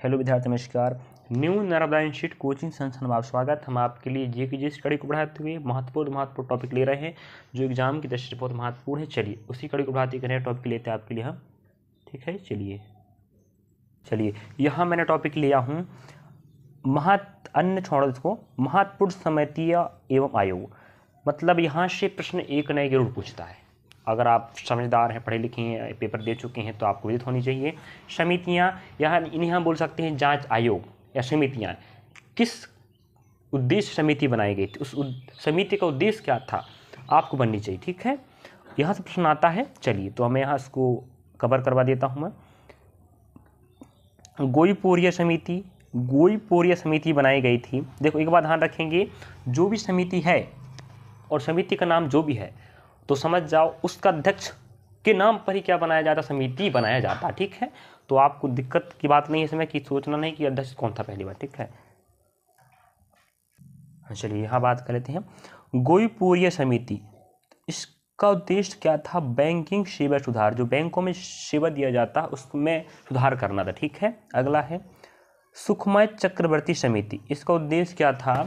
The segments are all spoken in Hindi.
हेलो विद्यार्थी, नमस्कार। न्यू नर्मदा इंस्टीट्यूट कोचिंग संस्थान में आप स्वागत। हम आपके लिए जीके स्टडी को बढ़ाते हुए महत्वपूर्ण टॉपिक ले रहे हैं जो एग्जाम की दृष्टि से बहुत महत्वपूर्ण है। चलिए उसी कड़ी को बढ़ाते हुए नया टॉपिक लेते हैं आपके लिए हम। ठीक है, चलिए यहाँ मैंने टॉपिक लिया हूँ अन्य छोड़ो इसको, महत्वपूर्ण समितियाँ एवं आयोग। मतलब यहाँ से प्रश्न एक नए जरूर पूछता है। अगर आप समझदार हैं, पढ़े लिखे हैं, पेपर दे चुके हैं तो आपको विदित होनी चाहिए। समितियाँ यहाँ इन्हें हम बोल सकते हैं जांच आयोग या समितियाँ। किस उद्देश्य समिति बनाई गई थी, उस समिति का उद्देश्य क्या था, आपको बननी चाहिए। ठीक है, यहाँ से प्रश्न आता है। चलिए तो मैं यहाँ इसको कवर करवा देता हूँ। मैं गोईपोरिया समिति बनाई गई थी। देखो एक बात ध्यान रखेंगे, जो भी समिति है और समिति का नाम जो भी है तो समझ जाओ उसका अध्यक्ष के नाम पर ही क्या बनाया जाता, समिति बनाया जाता। ठीक है, तो आपको दिक्कत की बात नहीं है इसमें कि सोचना नहीं कि अध्यक्ष कौन था पहली बार। ठीक है, चलिए यहाँ बात कर लेते हैं। गोईपोरिया समिति, इसका उद्देश्य क्या था, बैंकिंग सेवा सुधार। जो बैंकों में सेवा दिया जाता उसमें सुधार करना था। ठीक है, अगला है सुखमय चक्रवर्ती समिति। इसका उद्देश्य क्या था,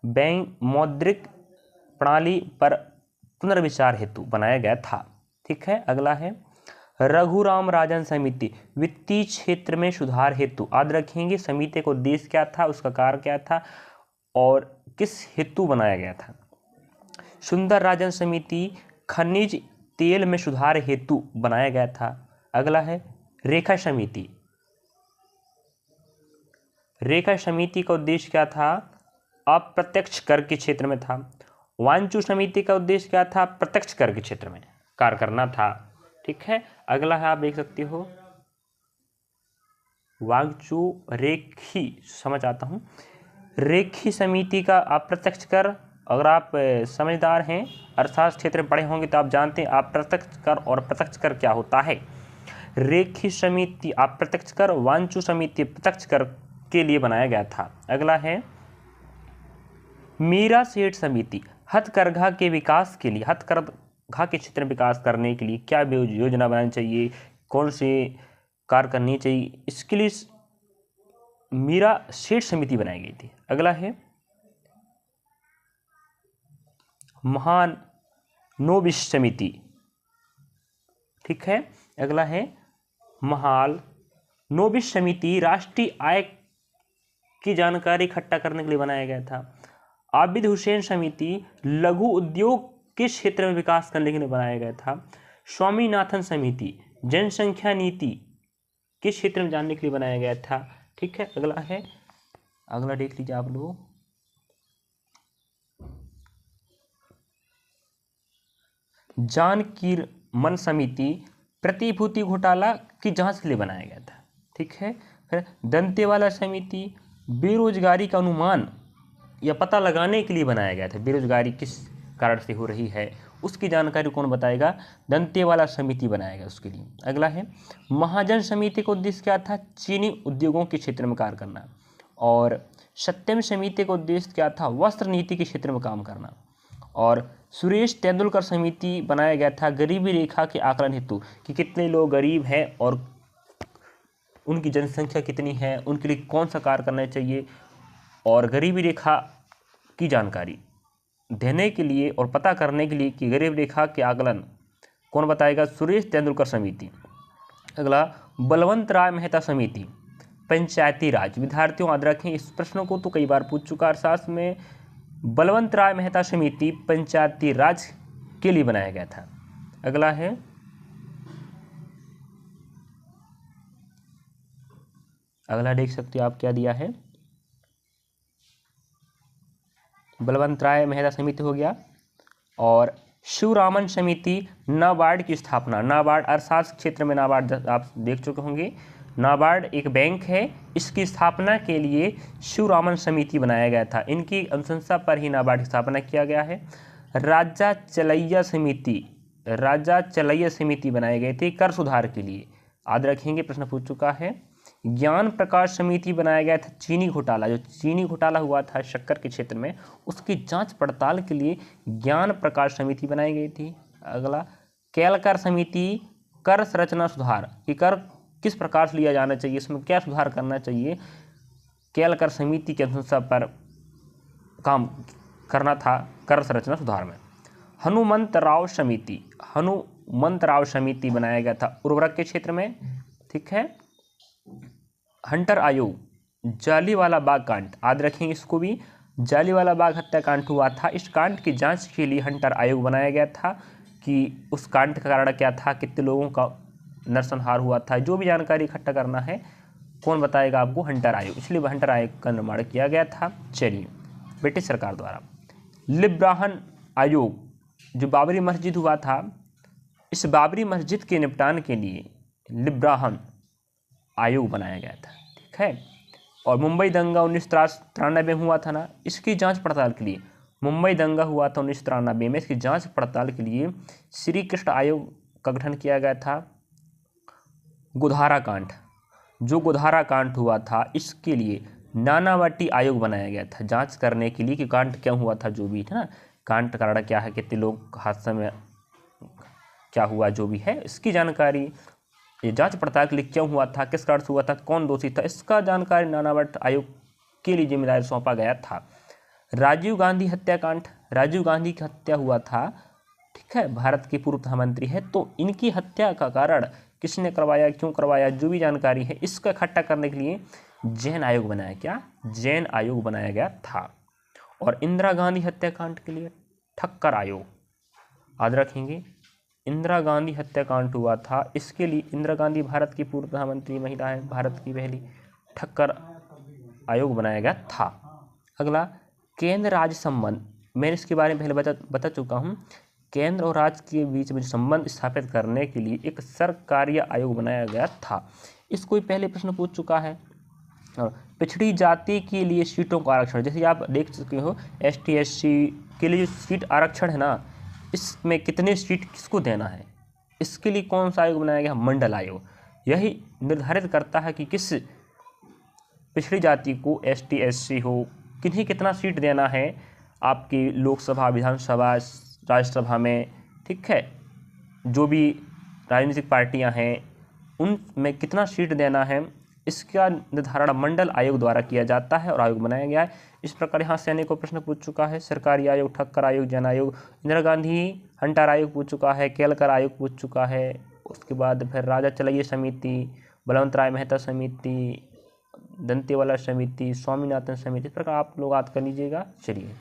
बैंक मौद्रिक प्रणाली पर पुनर्विचार हेतु बनाया गया था। ठीक है, अगला है रघुराम राजन समिति, वित्तीय क्षेत्र में सुधार हेतु। याद रखेंगे समिति का उद्देश्य क्या था, उसका कार्य क्या था और किस हेतु बनाया गया था। सुंदर राजन समिति, खनिज तेल में सुधार हेतु बनाया गया था। अगला है रेखा समिति। रेखा समिति का उद्देश्य क्या था, अप्रत्यक्ष कर के क्षेत्र में था। वांचू समिति का उद्देश्य क्या था, प्रत्यक्ष कर के क्षेत्र में कार्य करना था। ठीक है, अगला है आप देख सकते हो वांचू रेखी, समझ आता हूँ। रेखी समिति का अप्रत्यक्ष कर, अगर आप समझदार हैं, अर्थशास्त्र क्षेत्र में पढ़े होंगे तो आप जानते हैं अप्रत्यक्ष कर और प्रत्यक्ष कर क्या होता है। रेखी समिति अप्रत्यक्ष कर, वांचू समिति प्रत्यक्ष कर के लिए बनाया गया था। अगला है मीरा सेठ समिति, हथकरघा के विकास के लिए, हथकरघा के क्षेत्र में विकास करने के लिए क्या योजना बनानी चाहिए, कौन से कार्य करनी चाहिए, इसके लिए मीरा सेठ समिति बनाई गई थी। अगला है महानोबिस समिति। ठीक है, अगला है महानोबिस समिति, राष्ट्रीय आय की जानकारी इकट्ठा करने के लिए बनाया गया था। आबिद हुसैन समिति, लघु उद्योग के क्षेत्र में विकास करने के लिए बनाया गया था। स्वामीनाथन समिति, जनसंख्या नीति के क्षेत्र में जानने के लिए बनाया गया था। ठीक है, अगला देख लीजिए आप लोग, जानकीमन समिति, प्रतिभूति घोटाला की जांच के लिए बनाया गया था। ठीक है, फिर दंतेवाला समिति, बेरोजगारी का अनुमान या पता लगाने के लिए बनाया गया था। बेरोजगारी किस कारण से हो रही है उसकी जानकारी कौन बताएगा, दंतेवाला समिति बनाएगा उसके लिए। अगला है महाजन समिति का उद्देश्य क्या था, चीनी उद्योगों के क्षेत्र में कार्य करना। और सत्यम समिति का उद्देश्य क्या था, वस्त्र नीति के क्षेत्र में काम करना। और सुरेश तेंदुलकर समिति बनाया गया था, गरीबी रेखा के आकलन हेतु कि कितने लोग गरीब हैं और उनकी जनसंख्या कितनी है, उनके लिए कौन सा कार्य करना चाहिए, और गरीबी रेखा की जानकारी देने के लिए और पता करने के लिए कि गरीब रेखा के आकलन कौन बताएगा, सुरेश तेंदुलकर समिति। अगला बलवंत राय मेहता समिति, पंचायती राज। विद्यार्थियों याद रखें, इस प्रश्न को तो कई बार पूछ चुका अर्थशास्त्र में। बलवंत राय मेहता समिति पंचायती राज के लिए बनाया गया था। अगला है देख सकते हो आप क्या दिया है, बलवंत राय मेहता समिति हो गया। और शिवरामन समिति, नाबार्ड की स्थापना। नाबार्ड अर्थशास्त्र क्षेत्र में नाबार्ड आप देख चुके होंगे। नाबार्ड एक बैंक है, इसकी स्थापना के लिए शिवरामन समिति बनाया गया था। इनकी अनुशंसा पर ही नाबार्ड की स्थापना किया गया है। राजा चलैया समिति बनाई गई थी कर सुधार के लिए। याद रखेंगे, प्रश्न पूछ चुका है। ज्ञान प्रकाश समिति बनाया गया था, चीनी घोटाला, जो चीनी घोटाला हुआ था शक्कर के क्षेत्र में, उसकी जांच पड़ताल के लिए ज्ञान प्रकाश समिति बनाई गई थी। अगला केलकर समिति, कर संरचना सुधार, कि कर किस प्रकार से लिया जाना चाहिए, इसमें क्या सुधार करना चाहिए, केलकर समिति के अनुसार पर काम करना था कर संरचना सुधार में। हनुमंतराव समिति बनाया गया था उर्वरक के क्षेत्र में, ठीक है। हंटर आयोग, जालियांवाला बाग कांड, याद रखेंगे इसको भी, जालियांवाला बाग हत्याकांड हुआ था, इस कांड की जांच के लिए हंटर आयोग बनाया गया था कि उस कांड का कारण क्या था, कितने लोगों का नरसंहार हुआ था, जो भी जानकारी इकट्ठा करना है कौन बताएगा आपको, हंटर आयोग, इसलिए हंटर आयोग का निर्माण किया गया था। चलिए, ब्रिटिश सरकार द्वारा लिब्राहन आयोग, जो बाबरी मस्जिद हुआ था, इस बाबरी मस्जिद के निपटान के लिए लिब्राहन आयोग बनाया गया था, ठीक है। और मुंबई दंगा 1993 में हुआ था ना, इसकी जांच पड़ताल के लिए, मुंबई दंगा हुआ था 1993 में, इसकी जांच पड़ताल के लिए श्री कृष्ण आयोग का गठन किया गया था। गोधारा कांड, जो गोधारा कांड हुआ था, इसके लिए नानावटी आयोग बनाया गया था जांच करने के लिए कि कांड क्या हुआ था, जो भी था ना, कांड का कारण क्या है, कितने लोग हादसे में क्या हुआ, जो भी है इसकी जानकारी, ये जांच पड़ताल के लिए क्यों हुआ था, किस कारण से हुआ था, कौन दोषी था, इसका जानकारी नानावटी आयोग के लिए जिम्मेदारी सौंपा गया था। राजीव गांधी हत्याकांड, राजीव गांधी की हत्या हुआ था, ठीक है, भारत के पूर्व प्रधानमंत्री है, तो इनकी हत्या का कारण किसने करवाया, क्यों करवाया, जो भी जानकारी है इसका इकट्ठा करने के लिए जैन आयोग बनाया, क्या जैन आयोग बनाया गया था। और इंदिरा गांधी हत्याकांड के लिए ठक्कर आयोग, याद रखेंगे, इंदिरा गांधी हत्याकांड हुआ था, इसके लिए इंदिरा गांधी भारत की पूर्व प्रधानमंत्री महिला है, भारत की पहली, ठक्कर आयोग बनाया गया था। अगला, केंद्र राज्य संबंध, मैंने इसके बारे में पहले बता चुका हूँ, केंद्र और राज्य के बीच में संबंध स्थापित करने के लिए एक सरकारीय आयोग बनाया गया था। इसको पहले प्रश्न पूछ चुका है। और पिछड़ी जाति के लिए सीटों का आरक्षण, जैसे आप देख चुके हो ST SC के लिए जो सीट आरक्षण है ना, इसमें कितने सीट किसको देना है, इसके लिए कौन सा आयोग बनाया गया, मंडल आयोग। यही निर्धारित करता है कि किस पिछड़ी जाति को ST SC हो किन्हें कितना सीट देना है आपकी लोकसभा, विधानसभा, राज्यसभा में, ठीक है, जो भी राजनीतिक पार्टियां हैं उनमें कितना सीट देना है, इसका निर्धारण मंडल आयोग द्वारा किया जाता है और आयोग बनाया गया है। इस प्रकार यहाँ सैनिक को प्रश्न पूछ चुका है, सरकारी आयोग, ठक्कर आयोग, जन आयोग, इंदिरा गांधी हंटर आयोग पूछ चुका है, केलकर आयोग पूछ चुका है, उसके बाद फिर राजा चलैया समिति, बलवंत राय मेहता समिति, दंतेवाला समिति, स्वामीनाथन समिति, इस प्रकार आप लोग याद कर लीजिएगा। चलिए।